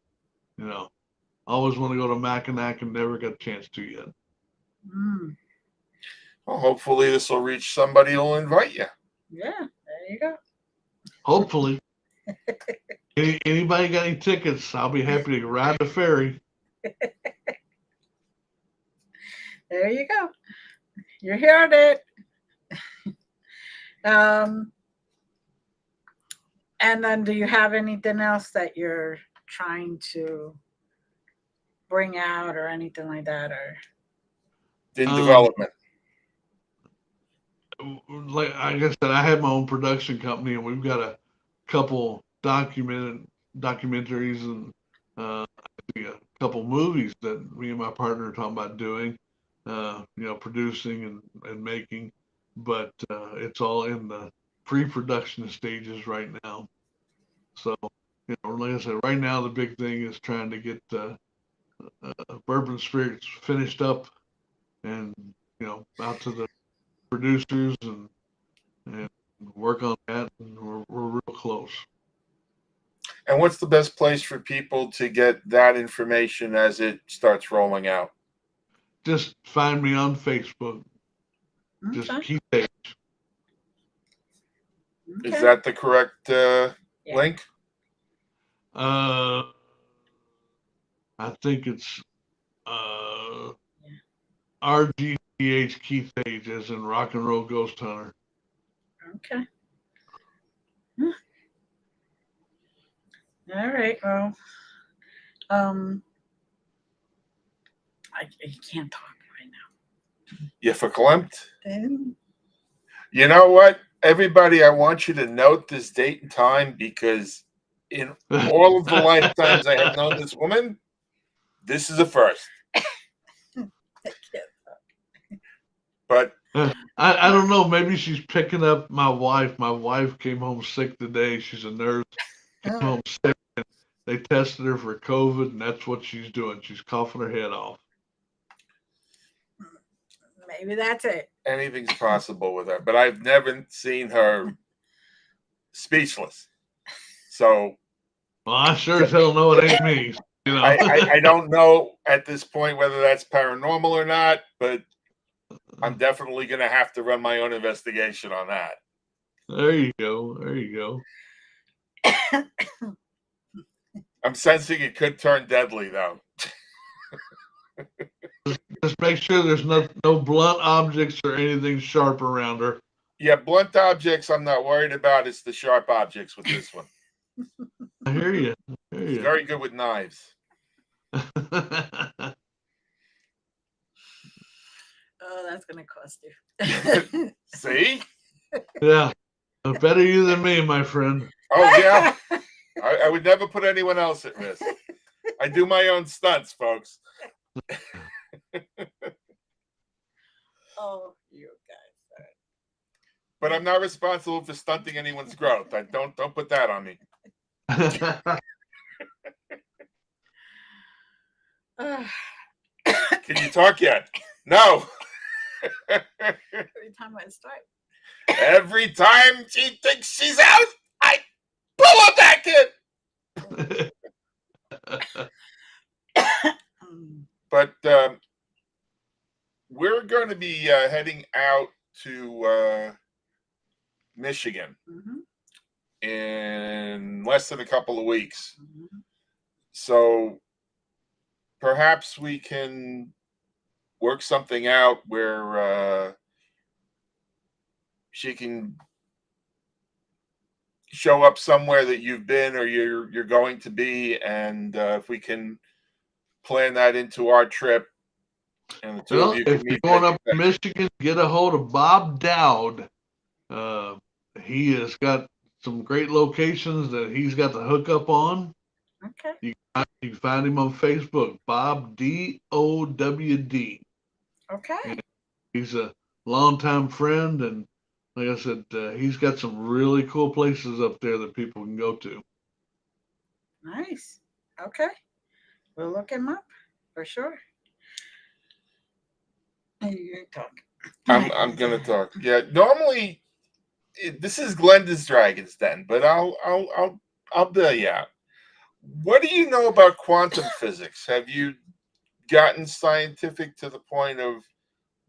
Speaker 3: always want to go to Mackinac and never got a chance to yet.
Speaker 2: Well, hopefully this will reach somebody who'll invite you.
Speaker 1: Yeah, there you go.
Speaker 3: Hopefully. Anybody got any tickets? I'll be happy to ride the ferry.
Speaker 1: There you go. You heard it. And then do you have anything else that you're trying to bring out or anything like that? Or
Speaker 2: In development.
Speaker 3: Like I said, I have my own production company, and we've got a couple documentaries and a couple movies that me and my partner are talking about doing, producing and making, but it's all in the pre-production stages right now. So, like I said, right now the big thing is trying to get Bourbon Spirits finished up and out to the producers and work on that, and we're real close.
Speaker 2: And what's the best place for people to get that information as it starts rolling out?
Speaker 3: Just find me on Facebook.
Speaker 1: okay.
Speaker 3: Just Keith H.
Speaker 2: Is that the correct link?
Speaker 3: I think it's RGH Keith H, as in Rock and Roll Ghost Hunter.
Speaker 1: Okay. All right. Well, I can't talk right now.
Speaker 2: You verklempt?
Speaker 1: Then
Speaker 2: You know what? Everybody, I want you to note this date and time, because in all of the lifetimes I have known this woman, this is a first. But
Speaker 3: I don't know. Maybe she's picking up my wife. My wife came home sick today. She's a nurse. Came home sick. And they tested her for COVID, and that's what she's doing. She's coughing her head off.
Speaker 1: maybe that's it.
Speaker 2: anything's possible with her. But I've never seen her speechless. So,
Speaker 3: well, I sure as hell know it ain't me.
Speaker 2: I don't know at this point whether that's paranormal or not, but I'm definitely going to have to run my own investigation on that.
Speaker 3: There you go. There you go.
Speaker 2: I'm sensing it could turn deadly, though.
Speaker 3: Just make sure there's no blunt objects or anything sharp around her.
Speaker 2: Yeah, blunt objects I'm not worried about. It's the sharp objects with this one.
Speaker 3: I hear you.
Speaker 2: It's very good with knives.
Speaker 1: Oh, that's gonna cost you.
Speaker 2: See?
Speaker 3: Yeah, better you than me, my friend.
Speaker 2: Oh, yeah. I would never put anyone else at risk. I do my own stunts, folks.
Speaker 1: Oh, you guys.
Speaker 2: But I'm not responsible for stunting anyone's growth. I don't put that on me. Can you talk yet? No.
Speaker 1: Every time I start.
Speaker 2: Every time she thinks she's out, I pull her back in. But we're going to be heading out to Michigan in less than a couple of weeks. So perhaps we can work something out where she can show up somewhere that you've been or you're going to be, and if we can plan that into our trip, and the two
Speaker 3: Well,
Speaker 2: of you
Speaker 3: if
Speaker 2: can
Speaker 3: you're
Speaker 2: meet.
Speaker 3: going up to Michigan, get a hold of Bob Dowd. He has got some great locations that he's got the hookup on.
Speaker 1: Okay.
Speaker 3: You can find him on Facebook, Bob DOWD.
Speaker 1: Okay.
Speaker 3: And he's a longtime friend, and like I said, he's got some really cool places up there that people can go to.
Speaker 1: Nice. Okay. We'll look him up for sure. You talk.
Speaker 2: I'm gonna talk. Yeah, normally this is Glenda's Dragon's Den, but I'll bail you out. What do you know about quantum physics? Have you gotten scientific to the point of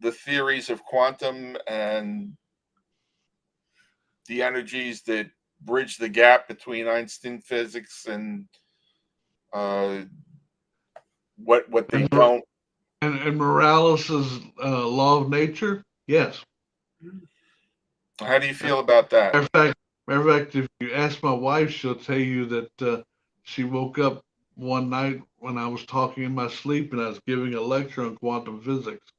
Speaker 2: the theories of quantum and the energies that bridge the gap between Einstein physics and what they don't?
Speaker 3: And Morales's law of nature, yes.
Speaker 2: How do you feel about that?
Speaker 3: Matter of fact, if you ask my wife, she'll tell you that she woke up one night when I was talking in my sleep and I was giving a lecture on quantum physics.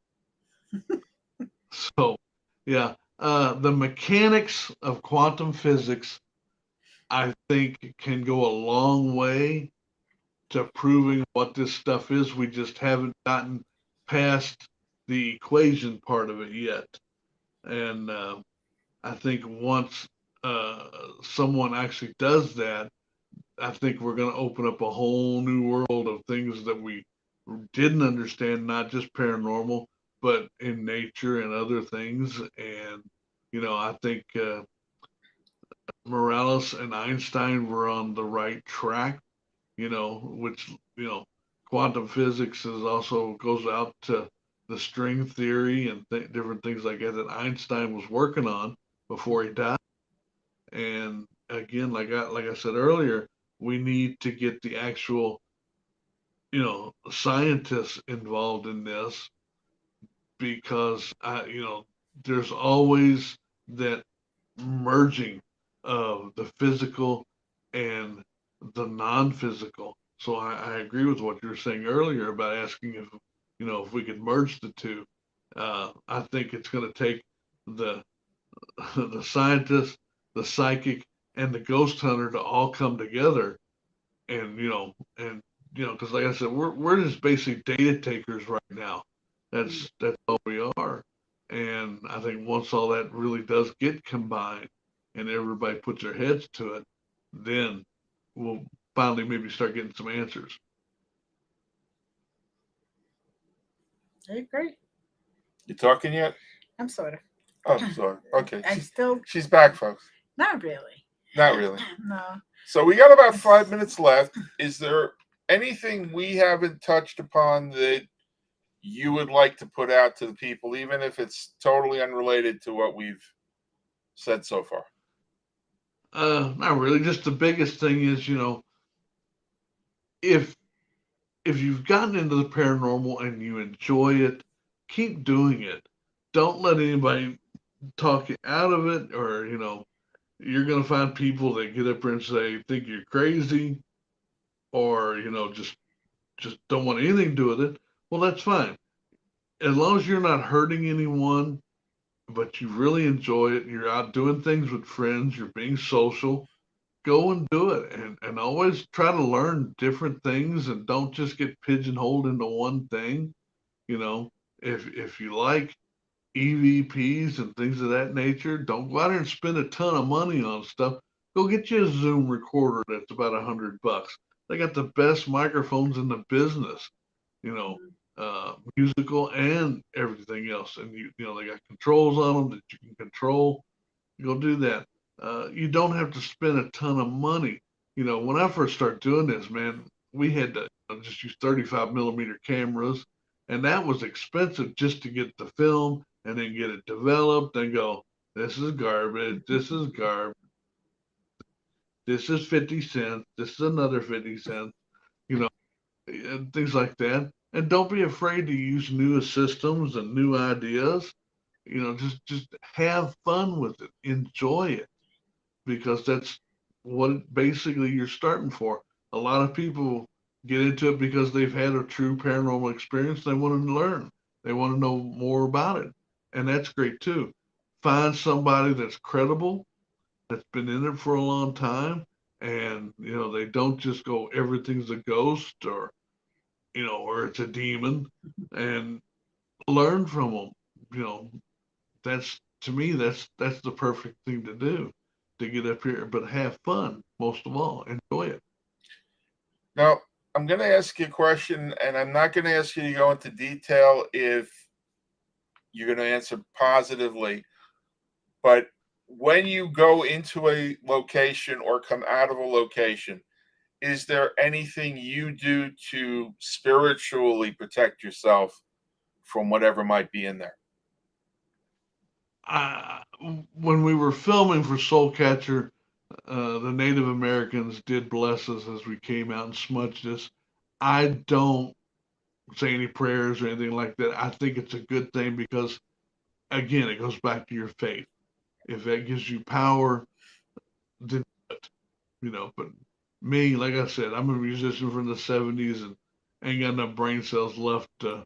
Speaker 3: So, yeah, the mechanics of quantum physics, I think, can go a long way to proving what this stuff is. We just haven't gotten past the equation part of it yet. And I think once someone actually does that, I think we're going to open up a whole new world of things that we didn't understand, not just paranormal, but in nature and other things. And, I think Morales and Einstein were on the right track, which, quantum physics is also goes out to the string theory and different things like that Einstein was working on before he died. And again, like I said earlier, we need to get the actual, scientists involved in this because there's always that merging of the physical and the non-physical. So I agree with what you were saying earlier about asking if we could merge the two. I think it's going to take the the scientist, the psychic, and the ghost hunter to all come together, and because like I said, we're just basically data takers right now. That's all we are, and I think once all that really does get combined, and everybody puts their heads to it, then we'll finally maybe start getting some answers.
Speaker 1: I agree.
Speaker 2: You talking yet?
Speaker 1: I'm sort of.
Speaker 2: Oh, sorry. Okay.
Speaker 1: I'm still
Speaker 2: She's back, folks.
Speaker 1: not really.
Speaker 2: Not really.
Speaker 1: No.
Speaker 2: So we got about 5 minutes left. Is there anything we haven't touched upon that you would like to put out to the people, even if it's totally unrelated to what we've said so far?
Speaker 3: Not really. Just the biggest thing is, if you've gotten into the paranormal and you enjoy it, keep doing it. Don't let anybody talk you out of it, or you're gonna find people that get up there and say think you're crazy, or just just don't want anything to do with it, well, that's fine. As long as you're not hurting anyone, but you really enjoy it, you're out doing things with friends, you're being social, go and do it. And always try to learn different things and don't just get pigeonholed into one thing. You know, if you like EVPs and things of that nature, don't go out there and spend a ton of money on stuff. Go get you a Zoom recorder that's about $100. They got the best microphones in the business, you know, musical and everything else. And you know, they got controls on them that you can control. Go do that. You don't have to spend a ton of money. You know, when I first started doing this, man, we had to just use 35 millimeter cameras, and that was expensive just to get the film and then get it developed and go, this is garbage, this is garbage, this is 50 cents, this is another 50 cents, you know, and things like that. And don't be afraid to use new systems and new ideas. You know, just have fun with it, enjoy it, because that's what basically you're starting for. A lot of people get into it because they've had a true paranormal experience. They want to learn, they want to know more about it. And that's great too. Find somebody that's credible, that's been in it for a long time. And, you know, they don't just go, everything's a ghost or, you know, or it's a demon, and learn from them. You know, that's to me, that's the perfect thing to do, to get up here, but have fun most of all, enjoy it.
Speaker 2: Now, I'm going to ask you a question, and I'm not going to ask you to go into detail if you're going to answer positively. But when you go into a location or come out of a location, is there anything you do to spiritually protect yourself from whatever might be in there?
Speaker 3: uh, when we were filming for Soul Catcher, the Native Americans did bless us as we came out and smudged us. I don't say any prayers or anything like that. I think it's a good thing because, again, it goes back to your faith. If that gives you power, then do it, you know. But me, like I said, I'm a musician from the '70s and ain't got enough brain cells left to,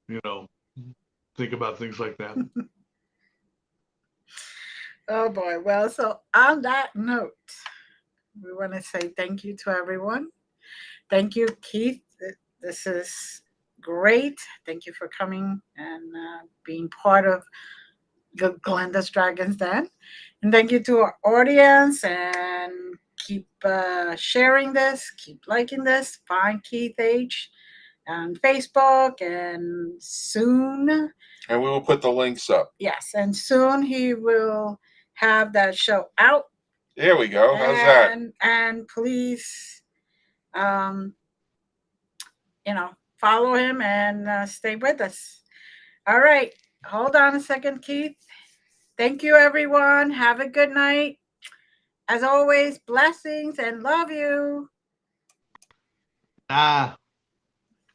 Speaker 3: you know, think about things like that.
Speaker 1: Oh boy. Well, so on that note, we want to say thank you to everyone. Thank you, Keith. This is great. Thank you for coming and being part of the Glenda's Dragons Den. And thank you to our audience, and keep sharing this, keep liking this. Find Keith H on Facebook, and soon,
Speaker 2: And we will put the links up.
Speaker 1: yes, and soon he will have that show out.
Speaker 2: There we go. How's that?
Speaker 1: And please, you know, follow him and stay with us. All right. Hold on a second, Keith. Thank you, everyone. Have a good night. As always, blessings and love you.
Speaker 3: Ah.